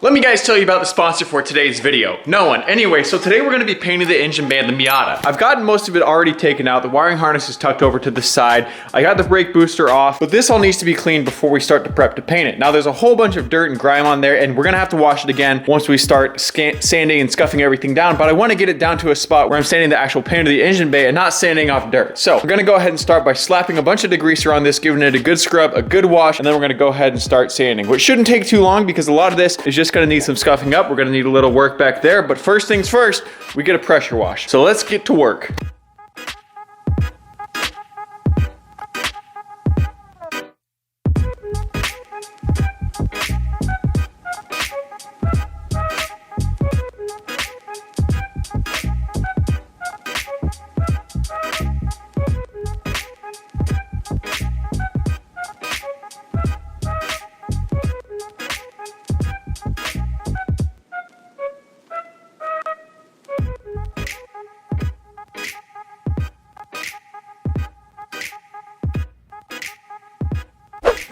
Let me guys tell you about the sponsor for today's video. No one. Anyway, so today we're going to be painting the engine bay of the Miata. I've gotten most of it already taken out. The wiring harness is tucked over to the side. I got the brake booster off, but this all needs to be cleaned before we start to prep to paint it. Now there's a whole bunch of dirt and grime on there, and we're going to have to wash it again once we start sanding and scuffing everything down, but I want to get it down to a spot where I'm sanding the actual paint of the engine bay and not sanding off dirt. So we're going to go ahead and start by slapping a bunch of degreaser on this, giving it a good scrub, a good wash, and then we're going to go ahead and start sanding, which shouldn't take too long because a lot of this is just going to need some scuffing up. We're gonna need a little work back there, but first things first, we get a pressure wash. So let's get to work.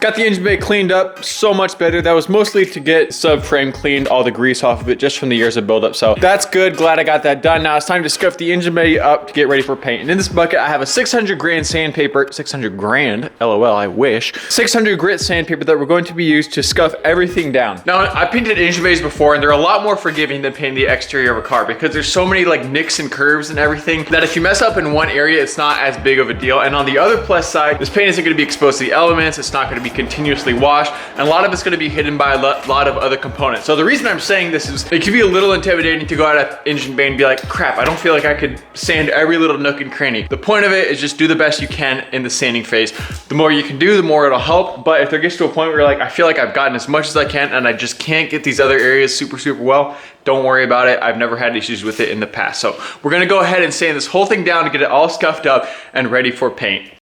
Got the engine bay cleaned up so much better. That was mostly to get subframe cleaned, all the grease off of it just from the years of buildup. So that's good. Glad I got that done. Now it's time to scuff the engine bay up to get ready for paint. And in this bucket, I have a 600 grand sandpaper, 600 grand, LOL, I wish. 600 grit sandpaper that we're going to be used to scuff everything down. Now I painted engine bays before and they're a lot more forgiving than painting the exterior of a car because there's so many like nicks and curves and everything that if you mess up in one area, it's not as big of a deal. And on the other plus side, this paint isn't going to be exposed to the elements. It's not going to be continuously washed, and a lot of it's going to be hidden by a lot of other components. So the reason I'm saying this is it can be a little intimidating to go out of engine bay and be like, crap, I don't feel like I could sand every little nook and cranny. The point of it is just do the best you can in the sanding phase. The more you can do, the more it'll help. But if there gets to a point where you're like, I feel like I've gotten as much as I can and I just can't get these other areas super well, don't worry about it. I've never had issues with it in the past. So we're going to go ahead and sand this whole thing down to get it all scuffed up and ready for paint.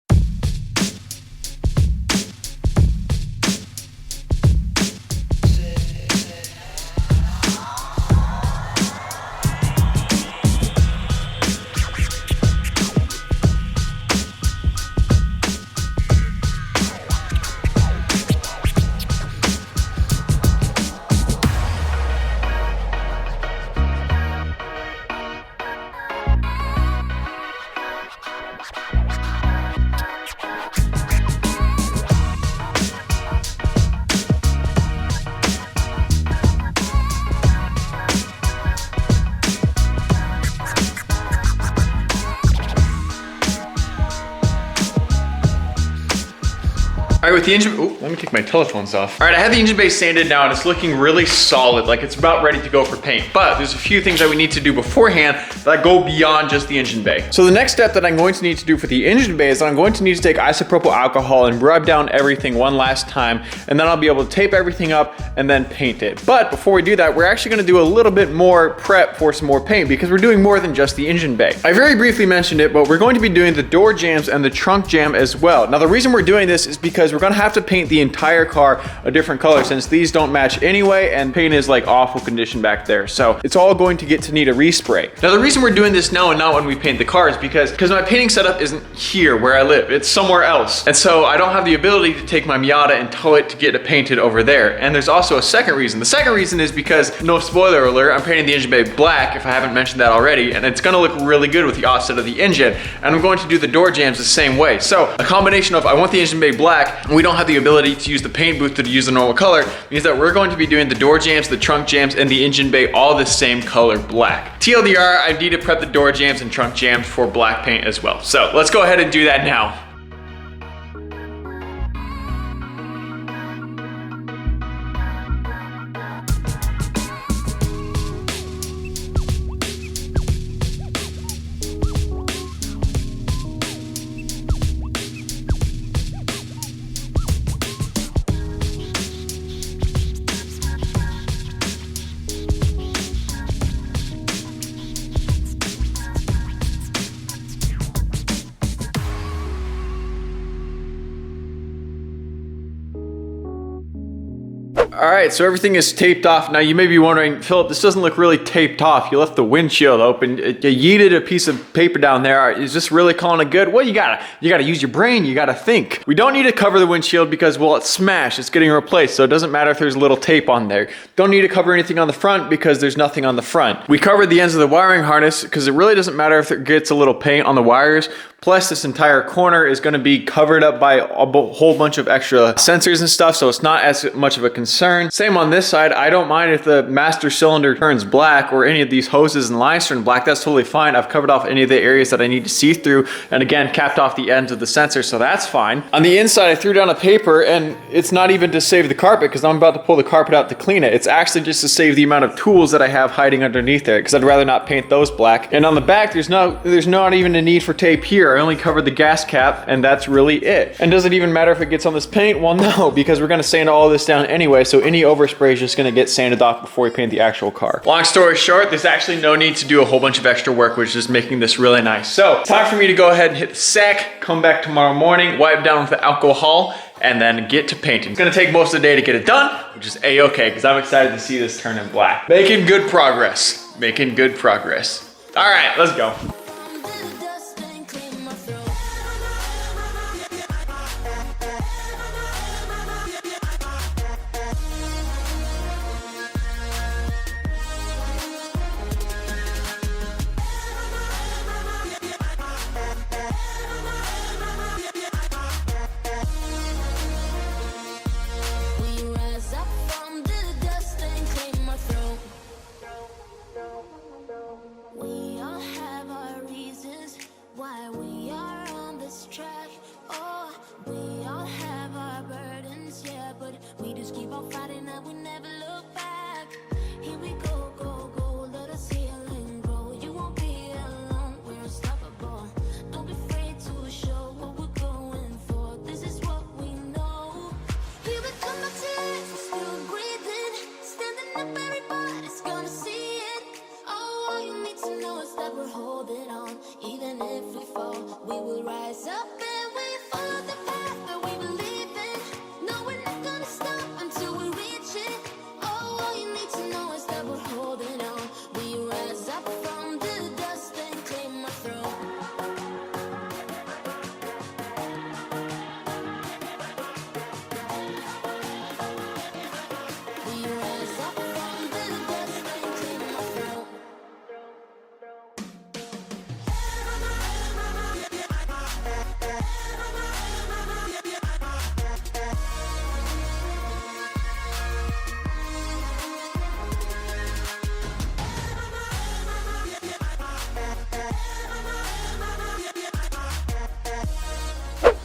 All right, with the engine, let me take my telephones off. All right, I have the engine bay sanded now and it's looking really solid, like it's about ready to go for paint. But there's a few things that we need to do beforehand that go beyond just the engine bay. So the next step that I'm going to need to do for the engine bay is that I'm going to need to take isopropyl alcohol and rub down everything one last time, and then I'll be able to tape everything up and then paint it. But before we do that, we're actually gonna do a little bit more prep for some more paint because we're doing more than just the engine bay. I very briefly mentioned it, but we're going to be doing the door jambs and the trunk jam as well. Now the reason we're doing this is because we're gonna have to paint the entire car a different color since these don't match anyway, and paint is like awful condition back there. So it's all going to need a respray. Now the reason we're doing this now and not when we paint the car is because my painting setup isn't here where I live. It's somewhere else. And so I don't have the ability to take my Miata and tow it to get it painted over there. And there's also a second reason. The second reason is because, no spoiler alert, I'm painting the engine bay black if I haven't mentioned that already, and it's gonna look really good with the offset of the engine. And I'm going to do the door jambs the same way. So a combination of I want the engine bay black and we don't have the ability to use the paint booth to use the normal color means that we're going to be doing the door jambs, the trunk jambs, and the engine bay all the same color black. TLDR, I need to prep the door jambs and trunk jambs for black paint as well. So let's go ahead and do that now. right, so everything is taped off. Now you may be wondering, Philip, this doesn't look really taped off. You left the windshield open. You yeeted a piece of paper down there. Is this really calling it good? Well, you gotta use your brain. You gotta think. We don't need to cover the windshield because, well, it's smashed. It's getting replaced, so it doesn't matter if there's a little tape on there. Don't need to cover anything on the front because there's nothing on the front. We covered the ends of the wiring harness because it really doesn't matter if it gets a little paint on the wires. Plus, this entire corner is going to be covered up by a whole bunch of extra sensors and stuff, so it's not as much of a concern. Same on this side. I don't mind if the master cylinder turns black or any of these hoses and lines turn black. That's totally fine. I've covered off any of the areas that I need to see through, and again, capped off the ends of the sensor, so that's fine. On the inside, I threw down a paper, and it's not even to save the carpet because I'm about to pull the carpet out to clean it. It's actually just to save the amount of tools that I have hiding underneath there because I'd rather not paint those black. And on the back, there's not even a need for tape here. I only covered the gas cap, and that's really it. And does it even matter if it gets on this paint? Well, no, because we're going to sand all this down anyway, so any overspray is just going to get sanded off before we paint the actual car. Long story short, there's actually no need to do a whole bunch of extra work, which is making this really nice. So, time for me to go ahead and hit the sack, come back tomorrow morning, wipe down with the alcohol, and then get to painting. It's gonna take most of the day to get it done, which is a-okay, because I'm excited to see this turn in black. Making good progress. Making good progress. All right, let's go.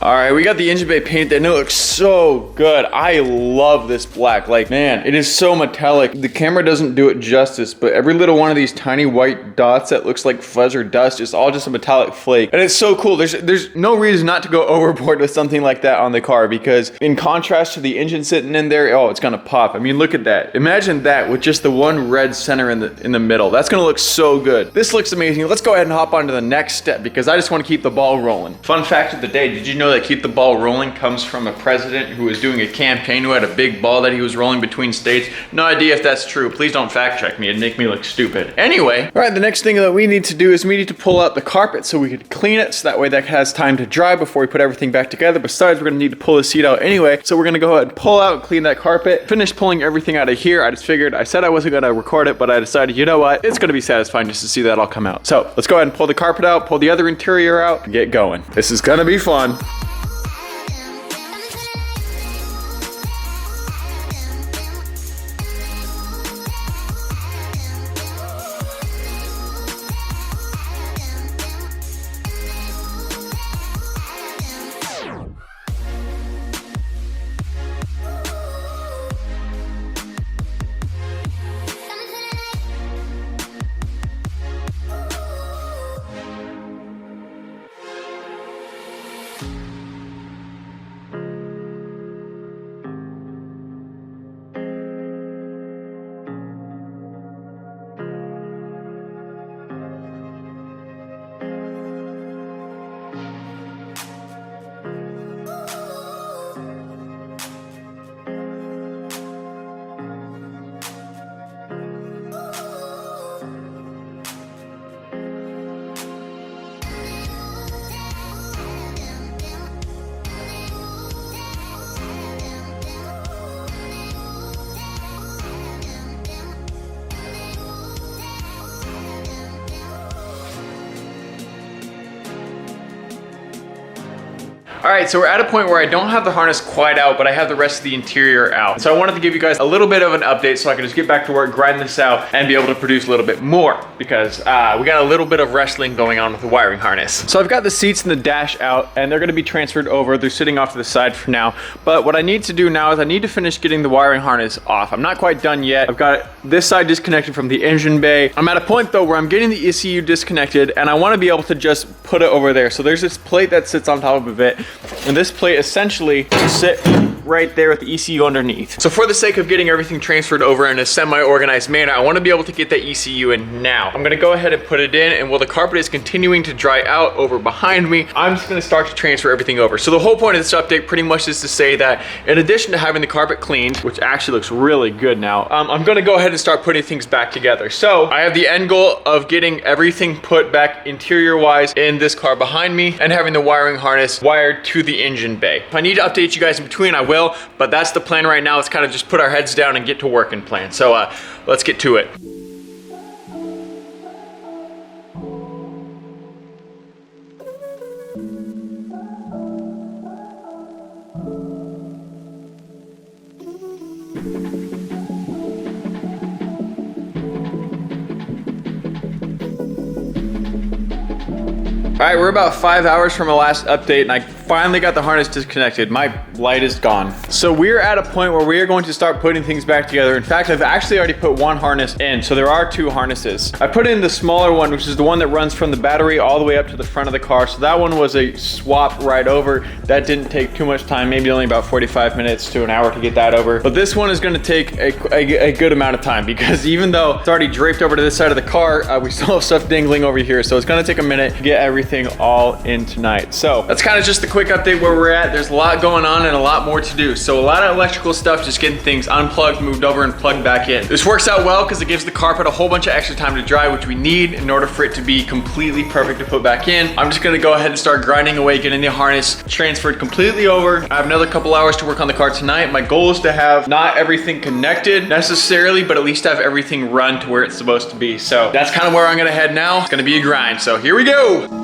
All right, we got the engine bay painted and it looks so good. I love this black. Like, man, it is so metallic. The camera doesn't do it justice, but every little one of these tiny white dots that looks like fuzz or dust is all just a metallic flake. And it's so cool. There's no reason not to go overboard with something like that on the car because in contrast to the engine sitting in there, oh, it's gonna pop. I mean, look at that. Imagine that with just the one red center in the middle. That's gonna look so good. This looks amazing. Let's go ahead and hop on to the next step because I just wanna keep the ball rolling. Fun fact of the day, did you know that keep the ball rolling comes from a president who was doing a campaign who had a big ball that he was rolling between states? No idea if that's true. Please don't fact check me and make me look stupid. Anyway, all right, the next thing that we need to do is we need to pull out the carpet so we can clean it so that way that has time to dry before we put everything back together. Besides, we're gonna need to pull the seat out anyway. So we're gonna go ahead and pull out and clean that carpet. Finish pulling everything out of here. I just figured, I said I wasn't gonna record it, but I decided, you know what? It's gonna be satisfying just to see that all come out. So let's go ahead and pull the carpet out, pull the other interior out, and get going. This is gonna be fun. All right, so we're at a point where I don't have the harness quite out, but I have the rest of the interior out. So I wanted to give you guys a little bit of an update so I can just get back to work, grind this out, and be able to produce a little bit more because we got a little bit of wrestling going on with the wiring harness. So I've got the seats and the dash out, and they're gonna be transferred over. They're sitting off to the side for now. But what I need to do now is I need to finish getting the wiring harness off. I'm not quite done yet. I've got this side disconnected from the engine bay. I'm at a point though where I'm getting the ECU disconnected, and I wanna be able to just put it over there. So there's this plate that sits on top of it, and this plate essentially sits right there with the ECU underneath. So for the sake of getting everything transferred over in a semi-organized manner, I want to be able to get that ECU in now. I'm going to go ahead and put it in, and while the carpet is continuing to dry out over behind me, I'm just going to start to transfer everything over. So the whole point of this update pretty much is to say that in addition to having the carpet cleaned, which actually looks really good now, I'm going to go ahead and start putting things back together. So I have the end goal of getting everything put back interior-wise in this car behind me and having the wiring harness wired to the engine bay. If I need to update you guys in between, I will, but that's the plan right now. Let's kind of just put our heads down and get to work and plan. So let's get to it. All right, we're about 5 hours from our last update, and I finally got the harness disconnected. My light is gone. So we're at a point where we are going to start putting things back together. In fact, I've actually already put one harness in, so there are two harnesses. I put in the smaller one, which is the one that runs from the battery all the way up to the front of the car. So that one was a swap right over. That didn't take too much time, maybe only about 45 minutes to an hour to get that over. But this one is gonna take a good amount of time because even though it's already draped over to this side of the car, we still have stuff dangling over here. So it's gonna take a minute to get everything all in tonight. So that's kind of just the quick update where we're at. There's a lot going on and a lot more to do. So a lot of electrical stuff, just getting things unplugged, moved over, and plugged back in. This works out well because it gives the carpet a whole bunch of extra time to dry, which we need in order for it to be completely perfect to put back in. I'm just gonna go ahead and start grinding away, getting the harness transferred completely over. I have another couple hours to work on the car tonight. My goal is to have not everything connected necessarily, but at least have everything run to where it's supposed to be. So that's kind of where I'm gonna head now. It's gonna be a grind. So here we go.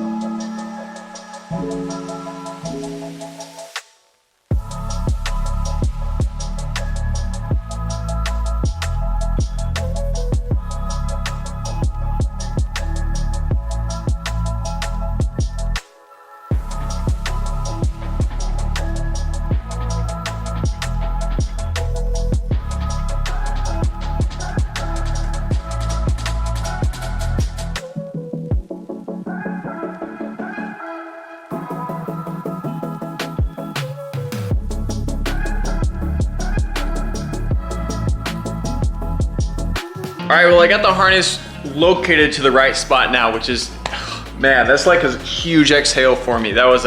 All right, well, I got the harness located to the right spot now, which is, man, that's like a huge exhale for me. I was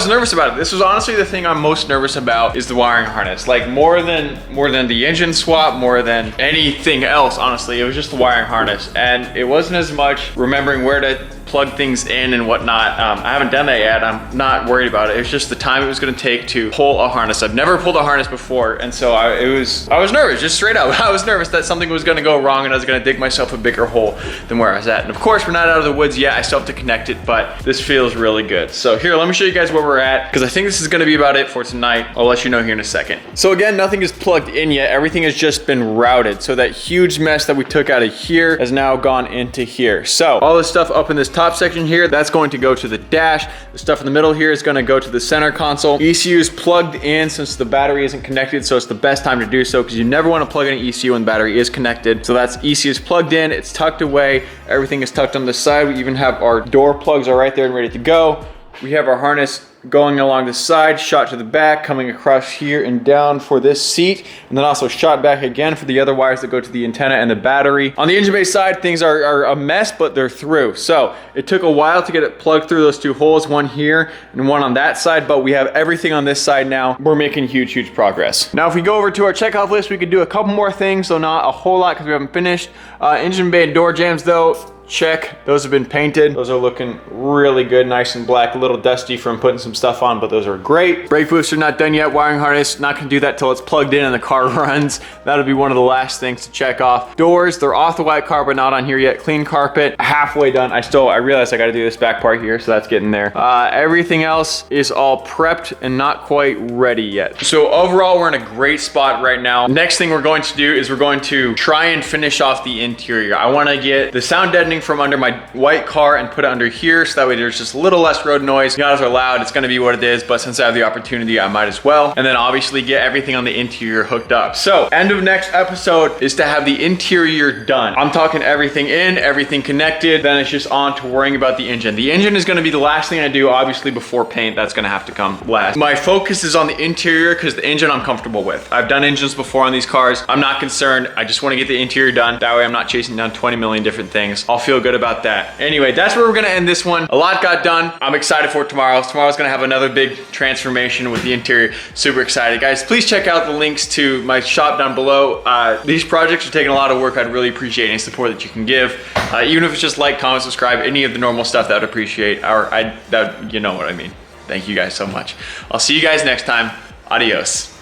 nervous about it. This was honestly the thing I'm most nervous about is the wiring harness. Like more than the engine swap, more than anything else, honestly, it was just the wiring harness. And it wasn't as much remembering where to plug things in and whatnot. I haven't done that yet. I'm not worried about it. It's just the time it was gonna take to pull a harness. I've never pulled a harness before, and so I was nervous, just straight up. I was nervous that something was gonna go wrong and I was gonna dig myself a bigger hole than where I was at. And of course, we're not out of the woods yet. I still have to connect it, but this feels really good. So here, let me show you guys where we're at, because I think this is gonna be about it for tonight. I'll let you know here in a second. So again, nothing is plugged in yet. Everything has just been routed. So that huge mess that we took out of here has now gone into here. So all this stuff up in this top section here, that's going to go to the dash. The stuff in the middle here is gonna go to the center console. ECU is plugged in since the battery isn't connected, so it's the best time to do so because you never wanna plug in an ECU when the battery is connected. So that's ECU is plugged in, it's tucked away, everything is tucked on the side. We even have our door plugs are right there and ready to go. We have our harness going along the side, shot to the back, coming across here and down for this seat, and then also shot back again for the other wires that go to the antenna and the battery. On the engine bay side, things are a mess, but they're through. So it took a while to get it plugged through those two holes, one here and one on that side, but we have everything on this side now. We're making huge progress. Now, if we go over to our checkoff list, we could do a couple more things, though not a whole lot because we haven't finished. Engine bay and door jambs though, check. Those have been painted. Those are looking really good, nice and black, a little dusty from putting some stuff on, but those are great. Brake booster not done yet. Wiring harness, not gonna do that till it's plugged in and the car runs. That'll be one of the last things to check off. Doors, they're off the white carpet, not on here yet. Clean carpet, halfway done. I realized I gotta do this back part here, so that's getting there. Everything else is all prepped and not quite ready yet. So overall, we're in a great spot right now. Next thing we're going to do is we're going to try and finish off the interior. I wanna get the sound deadening from under my white car and put it under here, so that way there's just a little less road noise. Miatas are loud, it's gonna be what it is, but since I have the opportunity, I might as well. And then obviously get everything on the interior hooked up. So end of next episode is to have the interior done. I'm talking everything in, everything connected, then it's just on to worrying about the engine. The engine is gonna be the last thing I do, obviously before paint, that's gonna have to come last. My focus is on the interior because the engine I'm comfortable with. I've done engines before on these cars. I'm not concerned. I just wanna get the interior done. That way I'm not chasing down 20 million different things. I'll feel good about that. Anyway, that's where we're gonna end this one. A lot got done. I'm excited for tomorrow. Tomorrow's gonna have another big transformation with the interior. Super excited. Guys, please check out the links to my shop down below. These projects are taking a lot of work. I'd really appreciate any support that you can give. Even if it's just like, comment, subscribe, any of the normal stuff that I'd appreciate. You know what I mean. Thank you guys so much. I'll see you guys next time. Adios.